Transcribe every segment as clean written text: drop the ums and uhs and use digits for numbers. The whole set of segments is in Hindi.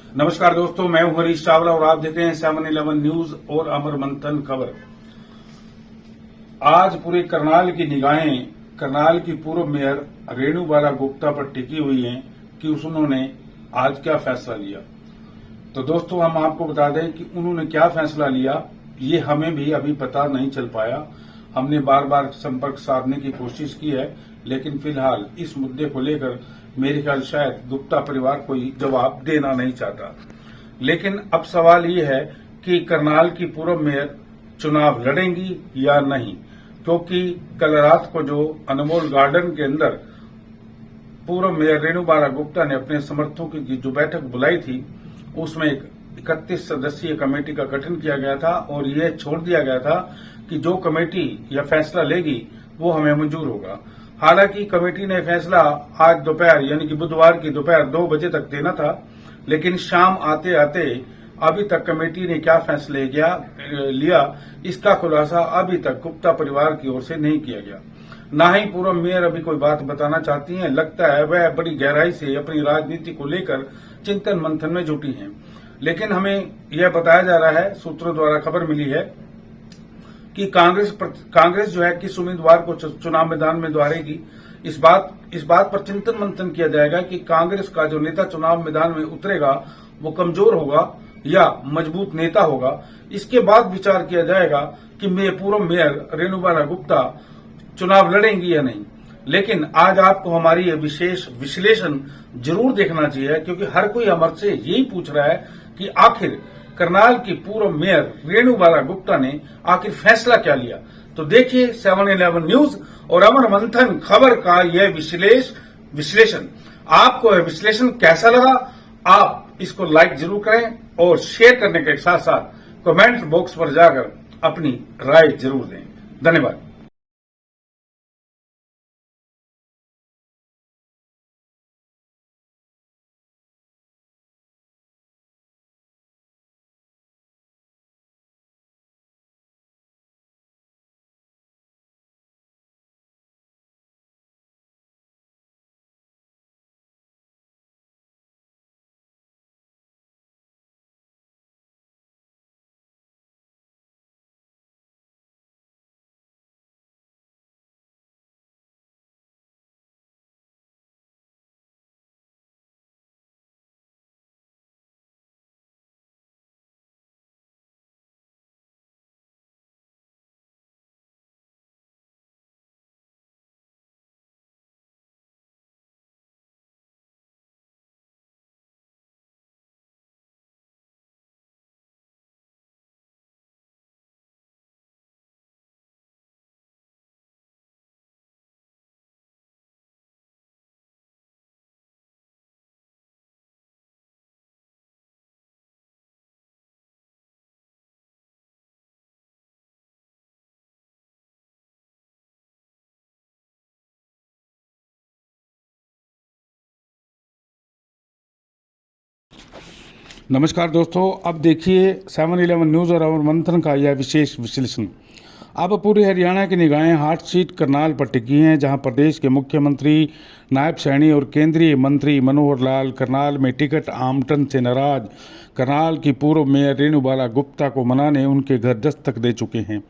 नमस्कार दोस्तों, मैं हूं हरीश चावला और आप देख रहे हैं 7-11 न्यूज और अमर मंथन खबर। आज पूरे करनाल की निगाहें करनाल की पूर्व मेयर रेणु बाला गुप्ता पर टिकी हुई हैं कि उन्होंने आज क्या फैसला लिया। तो दोस्तों, हम आपको बता दें कि उन्होंने क्या फैसला लिया, ये हमें भी अभी पता नहीं चल पाया। हमने बार बार संपर्क साधने की कोशिश की है, लेकिन फिलहाल इस मुद्दे को लेकर मेरे ख्याल शायद गुप्ता परिवार कोई जवाब देना नहीं चाहता। लेकिन अब सवाल ये है कि करनाल की पूर्व मेयर चुनाव लड़ेंगी या नहीं, क्योंकि कल रात को जो अनमोल गार्डन के अंदर पूर्व मेयर रेणु बाला गुप्ता ने अपने समर्थकों की जो बैठक बुलाई थी, उसमें एक 31 सदस्यीय कमेटी का गठन किया गया था और यह छोड़ दिया गया था कि जो कमेटी यह फैसला लेगी वो हमें मंजूर होगा। हालांकि कमेटी ने फैसला आज दोपहर यानी कि बुधवार की दोपहर 2 बजे तक देना था, लेकिन शाम आते आते अभी तक कमेटी ने क्या फैसले लिया, इसका खुलासा अभी तक गुप्ता परिवार की ओर से नहीं किया गया। न ही पूर्व मेयर अभी कोई बात बताना चाहती हैं। लगता है वह बड़ी गहराई से अपनी राजनीति को लेकर चिंतन मंथन में जुटी हैं। लेकिन हमें यह बताया जा रहा है, सूत्रों द्वारा खबर मिली है कि कांग्रेस जो है किस उम्मीदवार को चुनाव मैदान में उतारेगी। इस बात पर चिंतन मंथन किया जाएगा कि कांग्रेस का जो नेता चुनाव मैदान में उतरेगा वो कमजोर होगा या मजबूत नेता होगा। इसके बाद विचार किया जाएगा कि पूर्व मेयर रेणु बाला गुप्ता चुनाव लड़ेंगी या नहीं। लेकिन आज आपको हमारी ये विशेष विश्लेषण जरूर देखना चाहिए, क्योंकि हर कोई हमसे यही पूछ रहा है कि आखिर करनाल की पूर्व मेयर रेणु बाला गुप्ता ने आखिर फैसला क्या लिया। तो देखिए 7-11 न्यूज और अमर मंथन खबर का यह विश्लेषण। आपको यह विश्लेषण कैसा लगा, आप इसको लाइक जरूर करें और शेयर करने के साथ साथ कमेंट बॉक्स पर जाकर अपनी राय जरूर दें। धन्यवाद। नमस्कार दोस्तों, अब देखिए 7-11 न्यूज़ और अमर मंथन का यह विशेष विश्लेषण। अब पूरे हरियाणा की निगाहें हॉट सीट करनाल पर टिकी हैं, जहां प्रदेश के मुख्यमंत्री नायब सैनी और केंद्रीय मंत्री मनोहर लाल करनाल में टिकट आवंटन से नाराज करनाल की पूर्व मेयर रेणु बाला गुप्ता को मनाने उनके घर दस्तक दे चुके हैं,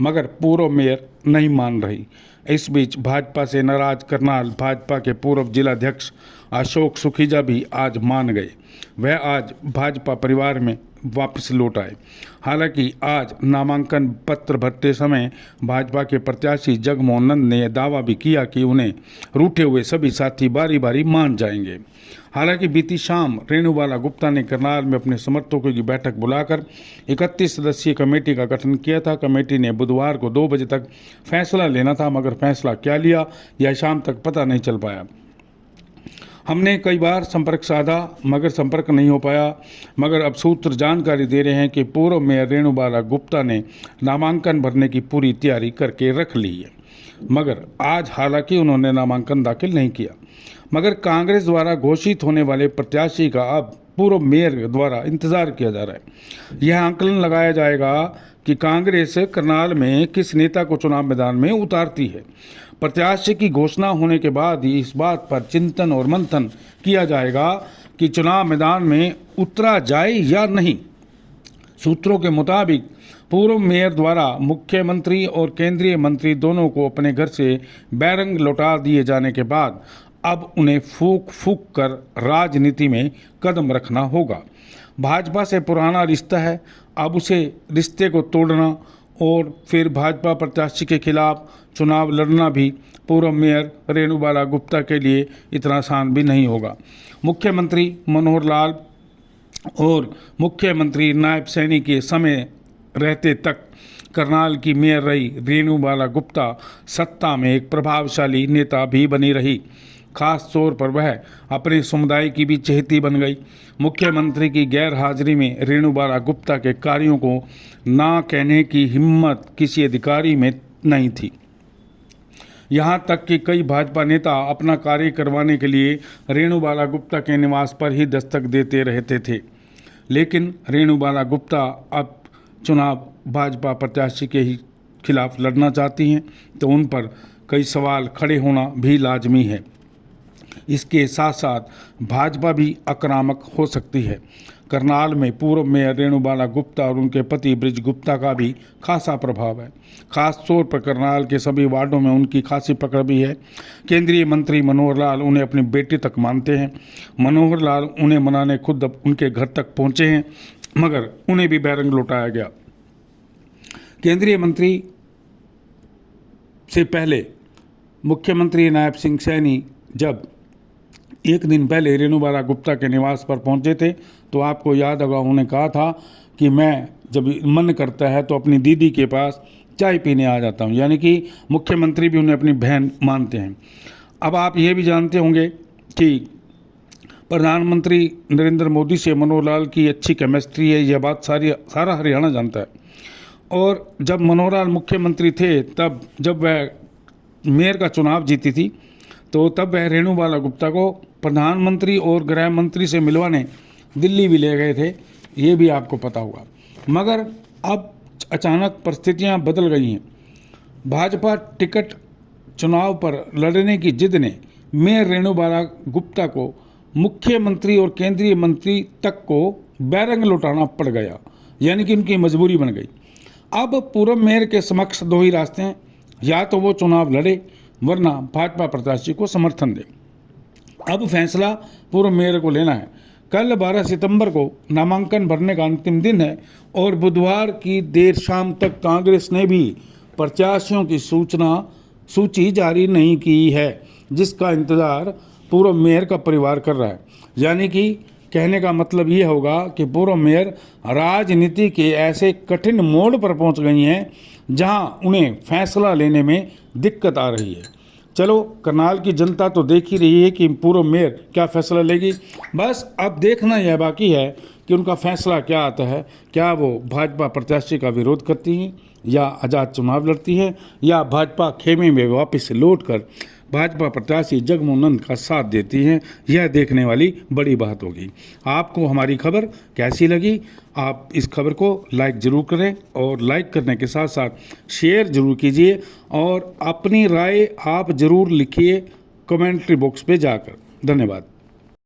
मगर पूर्व मेयर नहीं मान रही। इस बीच भाजपा से नाराज करनाल भाजपा के पूर्व जिलाध्यक्ष अशोक सुखीजा भी आज मान गए। वह आज भाजपा परिवार में वापस लौट आए। हालांकि आज नामांकन पत्र भरते समय भाजपा के प्रत्याशी जगमोहन नंद ने दावा भी किया कि उन्हें रूठे हुए सभी साथी बारी बारी मान जाएंगे। हालांकि बीती शाम रेणु बाला गुप्ता ने करनाल में अपने समर्थकों की बैठक बुलाकर 31 सदस्यीय कमेटी का गठन किया था। कमेटी ने बुधवार को 2 बजे तक फैसला लेना था, मगर फैसला क्या लिया यह शाम तक पता नहीं चल पाया। हमने कई बार संपर्क साधा मगर संपर्क नहीं हो पाया। मगर अब सूत्र जानकारी दे रहे हैं कि पूर्व मेयर रेणु बाला गुप्ता ने नामांकन भरने की पूरी तैयारी करके रख ली है, मगर आज हालांकि उन्होंने नामांकन दाखिल नहीं किया। मगर कांग्रेस द्वारा घोषित होने वाले प्रत्याशी का अब पूर्व मेयर द्वारा इंतजार किया जा रहा है। यह आंकलन लगाया जाएगा कि कांग्रेस करनाल में किस नेता को चुनाव मैदान में उतारती है। प्रत्याशी की घोषणा होने के बाद ही इस बात पर चिंतन और मंथन किया जाएगा कि चुनाव मैदान में उतरा जाए या नहीं। सूत्रों के मुताबिक पूर्व मेयर द्वारा मुख्यमंत्री और केंद्रीय मंत्री दोनों को अपने घर से बैरंग लौटा दिए जाने के बाद अब उन्हें फूंक फूंक कर राजनीति में कदम रखना होगा। भाजपा से पुराना रिश्ता है, अब उसे रिश्ते को तोड़ना और फिर भाजपा प्रत्याशी के खिलाफ चुनाव लड़ना भी पूर्व मेयर रेणुबाला गुप्ता के लिए इतना आसान भी नहीं होगा। मुख्यमंत्री मनोहर लाल और मुख्यमंत्री नायब सैनी के समय रहते तक करनाल की मेयर रही रेणुबाला गुप्ता सत्ता में एक प्रभावशाली नेता भी बनी रही। खास तौर पर वह अपने समुदाय की भी चहेती बन गई। मुख्यमंत्री की गैर हाजिरी में रेणुबाला गुप्ता के कार्यों को ना कहने की हिम्मत किसी अधिकारी में नहीं थी। यहाँ तक कि कई भाजपा नेता अपना कार्य करवाने के लिए रेणुबाला गुप्ता के निवास पर ही दस्तक देते रहते थे। लेकिन रेणुबाला गुप्ता अब चुनाव भाजपा प्रत्याशी के ही खिलाफ लड़ना चाहती हैं, तो उन पर कई सवाल खड़े होना भी लाजमी है। इसके साथ साथ भाजपा भी आक्रामक हो सकती है। करनाल में पूर्व मेयर रेणुबाला गुप्ता और उनके पति ब्रिज गुप्ता का भी खासा प्रभाव है। खास तौर पर करनाल के सभी वार्डों में उनकी खासी पकड़ भी है। केंद्रीय मंत्री मनोहर लाल उन्हें अपनी बेटी तक मानते हैं। मनोहर लाल उन्हें मनाने खुद उनके घर तक पहुंचे हैं, मगर उन्हें भी बैरंग लौटाया गया। केंद्रीय मंत्री से पहले मुख्यमंत्री नायब सिंह सैनी जब एक दिन पहले रेणुबाला गुप्ता के निवास पर पहुंचे थे, तो आपको याद होगा उन्होंने कहा था कि मैं जब मन करता है तो अपनी दीदी के पास चाय पीने आ जाता हूं। यानी कि मुख्यमंत्री भी उन्हें अपनी बहन मानते हैं। अब आप ये भी जानते होंगे कि प्रधानमंत्री नरेंद्र मोदी से मनोहर लाल की अच्छी केमिस्ट्री है, यह बात सारा हरियाणा जानता है। और जब मनोहर लाल मुख्यमंत्री थे, तब जब वह मेयर का चुनाव जीती थी, तो तब वह रेणुबाला गुप्ता को प्रधानमंत्री और गृह मंत्री से मिलवाने दिल्ली भी ले गए थे, ये भी आपको पता होगा। मगर अब अचानक परिस्थितियां बदल गई हैं। भाजपा टिकट चुनाव पर लड़ने की जिद ने मेयर रेणुबाला गुप्ता को मुख्यमंत्री और केंद्रीय मंत्री तक को बैरंग लौटाना पड़ गया, यानी कि उनकी मजबूरी बन गई। अब पूर्व मेयर के समक्ष दो ही रास्ते हैं, या तो वो चुनाव लड़े वरना भाजपा प्रत्याशी को समर्थन दे। अब फैसला पूर्व मेयर को लेना है। कल 12 सितंबर को नामांकन भरने का अंतिम दिन है और बुधवार की देर शाम तक कांग्रेस ने भी प्रत्याशियों की सूची जारी नहीं की है, जिसका इंतजार पूर्व मेयर का परिवार कर रहा है। यानी कि कहने का मतलब ये होगा कि पूर्व मेयर राजनीति के ऐसे कठिन मोड़ पर पहुंच गई हैं जहां उन्हें फैसला लेने में दिक्कत आ रही है। चलो, करनाल की जनता तो देख ही रही है कि पूर्व मेयर क्या फैसला लेगी। बस अब देखना यह बाकी है कि उनका फैसला क्या आता है। क्या वो भाजपा प्रत्याशी का विरोध करती हैं या आज़ाद चुनाव लड़ती हैं, या भाजपा खेमे में वापस लौटकर भाजपा प्रत्याशी जगमोहन नंद का साथ देती हैं, यह देखने वाली बड़ी बात होगी। आपको हमारी खबर कैसी लगी? आप इस खबर को लाइक ज़रूर करें और लाइक करने के साथ साथ शेयर ज़रूर कीजिए और अपनी राय आप ज़रूर लिखिए कमेंट्री बॉक्स पे जाकर। धन्यवाद।